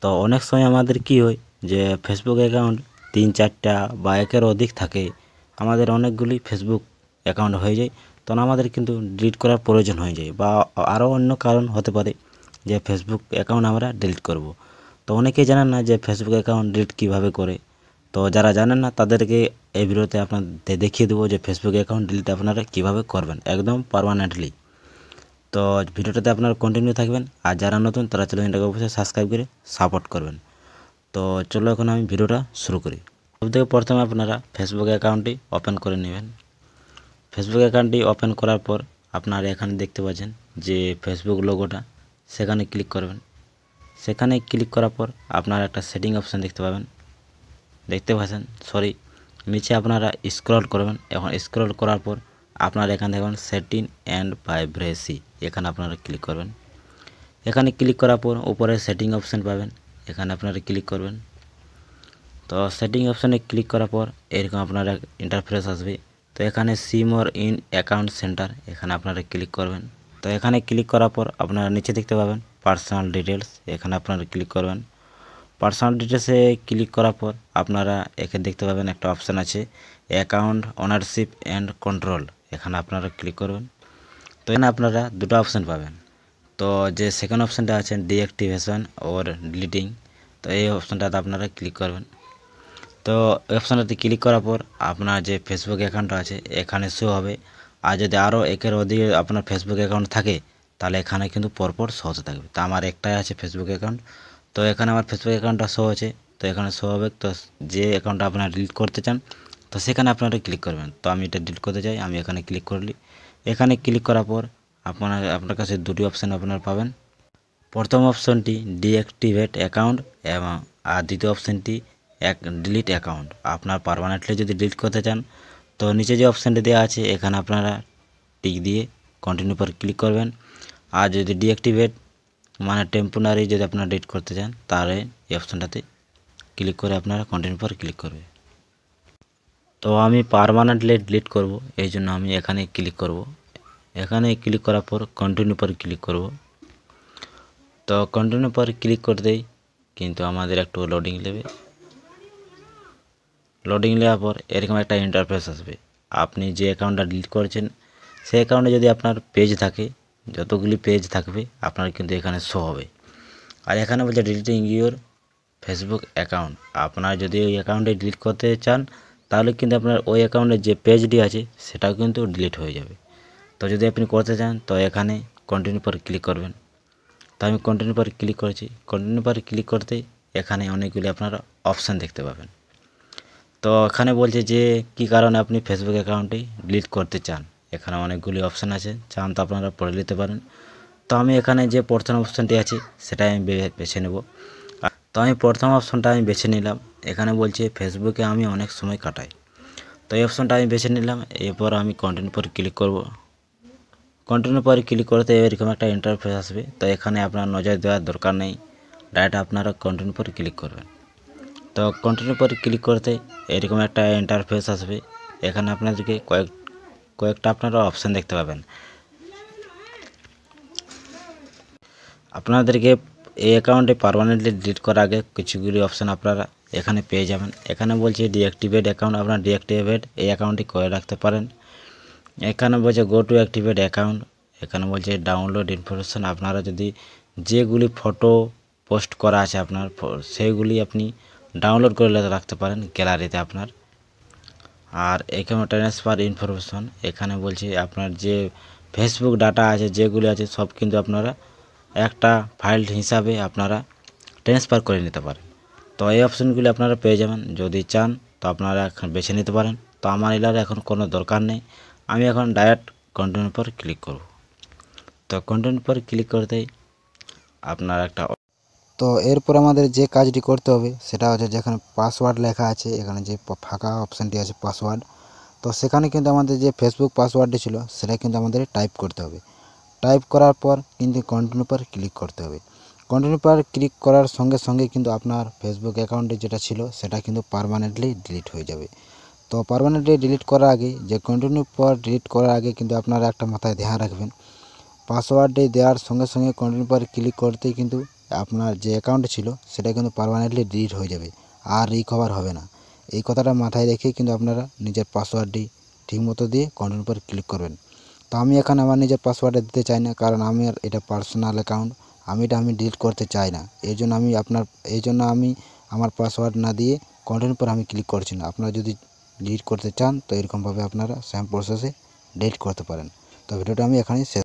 তো অনেক সময় আমাদের কি হয় যে ফেসবুক অ্যাকাউন্ট 3-4টা বা একের অধিক থাকে, আমাদের অনেকগুলি ফেসবুক অ্যাকাউন্ট হয়ে যায়, তখন আমাদের কিন্তু ডিলিট করার প্রয়োজন হয়ে যায়, বা আরও অন্য কারণ হতে পারে যে ফেসবুক অ্যাকাউন্ট আমরা ডিলিট করব। তো অনেকেই জানেন না যে ফেসবুক অ্যাকাউন্ট ডিলিট কীভাবে করে। তো যারা জানেন না তাদেরকে এই ভিডিওতে আপনাদের দেখিয়ে দেবো যে ফেসবুক অ্যাকাউন্ট ডিলিট আপনারা কীভাবে করবেন একদম পার্মানেন্টলি। তো ভিডিওটাতে আপনারা কন্টিনিউ থাকবেন, আর যারা নতুন তারা চ্যানেলটাকে অবশ্যই সাবস্ক্রাইব করে সাপোর্ট করবেন। তো চলো এখন আমি ভিডিওটা শুরু করি। সবথেকে প্রথমে আপনারা ফেসবুক অ্যাকাউন্টটি ওপেন করে নেবেন। ফেসবুক অ্যাকাউন্টটি ওপেন করার পর আপনারা এখানে দেখতে পাচ্ছেন যে ফেসবুক লোগোটা, সেখানে ক্লিক করবেন। সেখানে ক্লিক করার পর আপনারা একটা সেটিং অপশান দেখতে পাচ্ছেন নিচে আপনারা স্ক্রল করবেন। এখন স্ক্রল করার পর আপনারা এখানে দেখবেন সেটিং অ্যান্ড প্রাইভেসি, এখানে আপনারা ক্লিক করবেন। এখানে ক্লিক করার পর উপরে সেটিং অপশান পাবেন, এখানে আপনারা ক্লিক করবেন। তো সেটিং অপশানে ক্লিক করার পর এরকম আপনারা ইন্টারফেস আসবে। তো এখানে see more in account centre, এখানে আপনারা ক্লিক করবেন। তো এখানে ক্লিক করার পর আপনারা নিচে দেখতে পাবেন পার্সোনাল ডিটেলস, এখানে আপনারা ক্লিক করবেন। পার্সোনাল ডিটেলসে ক্লিক করার পর আপনারা এখানে দেখতে পাবেন একটা অপশান আছে অ্যাকাউন্ট ওনারশিপ অ্যান্ড কন্ট্রোল, এখানে আপনারা ক্লিক করবেন। তো এখানে আপনারা দুটো অপশান পাবেন। তো যে সেকেন্ড অপশানটা আছে ডিঅ্যাক্টিভেশন ওর ডিলিটিং, তো এই অপশানটাতে আপনারা ক্লিক করবেন। তো এই অপশানটাতে ক্লিক করার পর আপনার যে ফেসবুক অ্যাকাউন্টটা আছে এখানে শো হবে, আর যদি আরও একের অধিক আপনার ফেসবুক অ্যাকাউন্ট থাকে তাহলে এখানে কিন্তু পরপর শো হতে থাকবে। তো আমার একটাই আছে ফেসবুক অ্যাকাউন্ট, তো এখানে আমার ফেসবুক অ্যাকাউন্টটা শো আছে, তো এখানে শো হবে। তো যে অ্যাকাউন্টটা আপনারা ডিলিট করতে চান তো সেখানে আপনারা ক্লিক করবেন। তো আমি এটা ডিলিট করতে চাই, আমি এখানে ক্লিক করলি। এখানে ক্লিক করার পর আপনার কাছে দুটি অপশান আপনারা পাবেন। প্রথম অপশনটি ডিঅ্যাক্টিভেট অ্যাকাউন্ট এবং আর দ্বিতীয় অপশানটি ডিলিট অ্যাকাউন্ট। আপনার পার্মানেন্টলি যদি ডিলিট করতে চান তো নিচে যে অপশানটি দেওয়া আছে এখানে আপনারা টিক দিয়ে কন্টিনিউ পর ক্লিক করবেন। আর যদি ডিঅ্যাক্টিভেট মানে টেম্পোরারি যদি আপনারা ডিলিট করতে চান তাহলে এই অপশানটাতে ক্লিক করে আপনারা কন্টিনিউ পর ক্লিক করবে। তো আমি পার্মানেন্টলি ডিলিট করব, এই জন্য আমি এখানে ক্লিক করব। এখানে ক্লিক করার পর কন্টিনিউ পর ক্লিক করব। তো কন্টিনিউ পর ক্লিক করতেই কিন্তু আমাদের একটু লোডিং নেবে। লোডিং নেওয়ার পর এরকম একটা ইন্টারফেস আসবে। আপনি যে অ্যাকাউন্টটা ডিলিট করেছেন সেই অ্যাকাউন্টে যদি আপনার পেজ থাকে, যতগুলি পেজ থাকবে আপনার কিন্তু এখানে শো হবে। আর এখানে বলছে ডিলিটিং ইউর ফেসবুক অ্যাকাউন্ট, আপনার যদি ওই অ্যাকাউন্টে ডিলিট করতে চান তাহলে কিন্তু আপনার ওই অ্যাকাউন্টে যে পেজটি আছে সেটাও কিন্তু ডিলিট হয়ে যাবে। তো যদি আপনি করতে চান তো এখানে কন্টিনিউ পর ক্লিক করবেন। তো আমি কন্টিনিউ পর ক্লিক করেছি। কন্টিনিউ পর ক্লিক করতেই এখানে অনেকগুলি আপনারা অপশান দেখতে পাবেন। তো এখানে বলছে যে কী কারণে আপনি ফেসবুক অ্যাকাউন্টটি ডিলিট করতে চান, এখানে অনেকগুলি অপশান আছে, চান তো আপনারা পড়ে নিতে পারেন। তো আমি এখানে যে প্রথম অপশানটি আছে সেটাই আমি বেছে নেব। তো আমি প্রথম অপশানটা আমি বেছে নিলাম। এখানে বলছে ফেসবুকে আমি অনেক সময় কাটাই, তো এই অপশানটা আমি বেছে নিলাম। এরপর আমি কন্টিনিউ পর ক্লিক করব। কন্টিনিউ পরে ক্লিক করতে এরকম একটা ইন্টারফেস আসবে। তো এখানে আপনার নজর দেওয়ার দরকার নেই, ডাইরেক্ট আপনারা কন্টিনিউ পরে ক্লিক করবেন। তো কন্টিনিউ পরে ক্লিক করতে এরকম একটা ইন্টারফেস আসবে। এখানে আপনাদেরকে কয়েকটা আপনারা অপশান দেখতে পাবেন। আপনাদেরকে এই অ্যাকাউন্টে পার্মানেন্টলি ডিলিট করার আগে কিছুগুলি অপশান আপনারা এখানে পেয়ে যাবেন। এখানে বলছে ডিঅ্যাক্টিভেট অ্যাকাউন্ট, আপনারা ডিঅ্যাক্টিভেট এই অ্যাকাউন্টটি করে রাখতে পারেন। এখানে বলছে গো টু অ্যাক্টিভেট অ্যাকাউন্ট, এখানে বলছে ডাউনলোড ইনফরমেশন, আপনারা যদি যেগুলি ফটো পোস্ট করা আছে আপনার সেইগুলি আপনি ডাউনলোড করে রাখতে পারেন গ্যালারিতে আপনার। আর এখানে ট্রান্সফার ইনফরমেশন, এখানে বলছে আপনার যে ফেসবুক ডাটা আছে যেগুলি আছে সব কিন্তু আপনারা একটা ফাইল হিসাবে আপনারা ট্রান্সফার করে নিতে পারেন। তো এই অপশানগুলি আপনারা পেয়ে যাবেন, যদি চান তো আপনারা এখন বেছে নিতে পারেন। তো আমার এলার এখন কোনো দরকার নেই, আমি এখন ডাইরেক্ট কন্টিনিউ পর ক্লিক করব। তো কন্টিনিউ পর ক্লিক করতেই আপনার একটা, তো এরপর আমাদের যে কাজটি করতে হবে সেটা হচ্ছে যেখানে পাসওয়ার্ড লেখা আছে, এখানে যে ফাঁকা অপশানটি আছে পাসওয়ার্ড, তো সেখানে কিন্তু আমাদের যে ফেসবুক পাসওয়ার্ডটি ছিল সেটা কিন্তু আমাদের টাইপ করতে হবে। টাইপ করার পর কিন্তু কন্টিনিউ পর ক্লিক করতে হবে। কন্টিনিউ পর ক্লিক করার সঙ্গে সঙ্গে কিন্তু আপনার ফেসবুক অ্যাকাউন্টে যেটা ছিল সেটা কিন্তু পার্মানেন্টলি ডিলিট হয়ে যাবে। তো পার্মানেন্টলি ডিলিট করার আগে যে কন্টিনিউ পর ডিলিট করার আগে কিন্তু আপনারা একটা মাথায় ধ্যান রাখবেন, পাসওয়ার্ডটি দেওয়ার সঙ্গে সঙ্গে কন্টিনিউ পর ক্লিক করতেই কিন্তু আপনার যে অ্যাকাউন্টে ছিল সেটা কিন্তু পার্মানেন্টলি ডিলিট হয়ে যাবে, আর রিকভার হবে না। এই কথাটা মাথায় রেখেই কিন্তু আপনারা নিজের পাসওয়ার্ডটি ঠিকমতো দিয়ে কন্টিনিউর উপর ক্লিক করবেন। তো আমি এখানে আমার নিজের পাসওয়ার্ডটা দিতে চাই না, কারণ আমার এটা পার্সোনাল অ্যাকাউন্ট, আমি ডিলিট করতে চাই না। এই জন্য আমি আমার পাসওয়ার্ড না দিয়ে কন্টিনিউর উপর আমি ক্লিক করছি না। আপনারা যদি ডিলিট করতে চান তো এরকমভাবে আপনারা সেম প্রসেসে ডিলিট করতে পারেন। তো ভিডিওটা আমি এখানেই শেষ